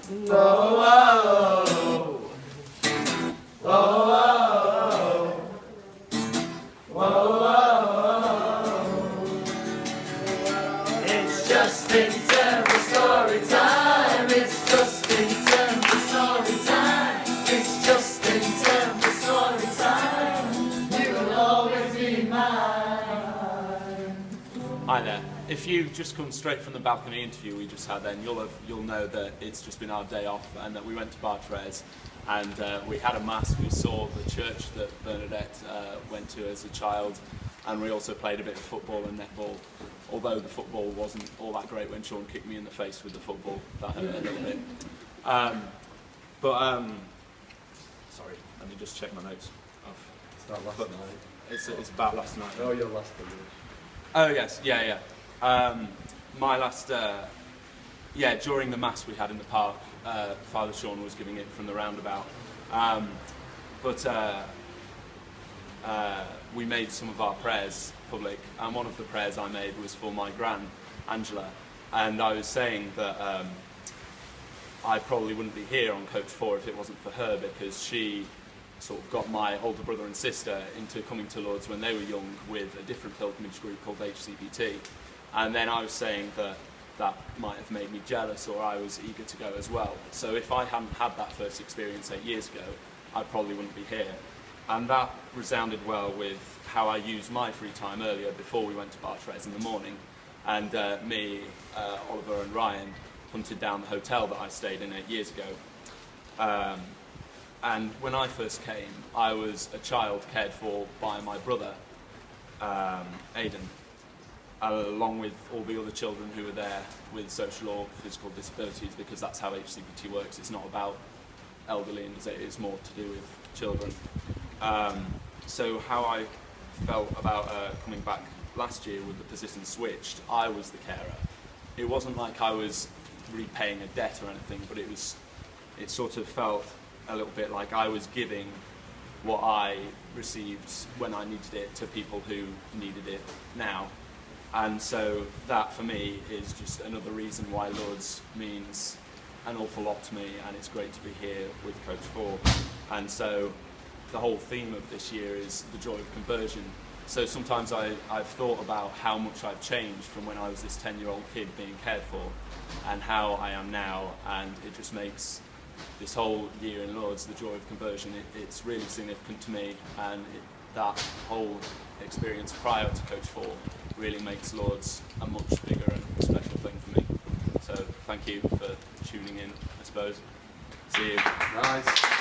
Whoa, whoa, whoa, whoa, whoa. It's Justin Temple story time. It's Justin Temple story time. It's Justin Temple story time. You'll always be mine. Hi there. If you've just come straight from the balcony interview we just had, then you'll know that it's just been our day off and that we went to Bartres and we had a mass. We saw the church that Bernadette went to as a child, and we also played a bit of football and netball. Although the football wasn't all that great when Sean kicked me in the face with the football, that hurt a little bit. Sorry, let me just check my notes. It's not last night. It's about last night. Oh, your last one. Oh yes, yeah. My last, during the mass we had in the park, Father Sean was giving it from the roundabout. We made some of our prayers public, and one of the prayers I made was for my gran, Angela, and I was saying that I probably wouldn't be here on Coach 4 if it wasn't for her, because she sort of got my older brother and sister into coming to Lourdes when they were young with a different pilgrimage group called HCBT. And then I was saying that might have made me jealous, or I was eager to go as well. So if I hadn't had that first experience 8 years ago, I probably wouldn't be here. And that resounded well with how I used my free time earlier before we went to Bartres in the morning. And me, Oliver and Ryan hunted down the hotel that I stayed in 8 years ago. And when I first came, I was a child cared for by my brother, Aidan, along with all the other children who were there with social or physical disabilities, because that's how HCBT works. It's not about elderly, and it's more to do with children. So how I felt about coming back last year with the position switched, I was the carer. It wasn't like I was repaying a debt or anything, but it sort of felt a little bit like I was giving what I received when I needed it to people who needed it now. And so that for me is just another reason why Lourdes means an awful lot to me, and it's great to be here with Coach 4. And so the whole theme of this year is the joy of conversion. So sometimes I've thought about how much I've changed from when I was this 10-year-old kid being cared for and how I am now, and it just makes this whole year in Lourdes, the joy of conversion, it's really significant to me, and that whole experience prior to Coach 4 really makes Lourdes a much bigger and special thing for me. So thank you for tuning in, I suppose. See you. Nice.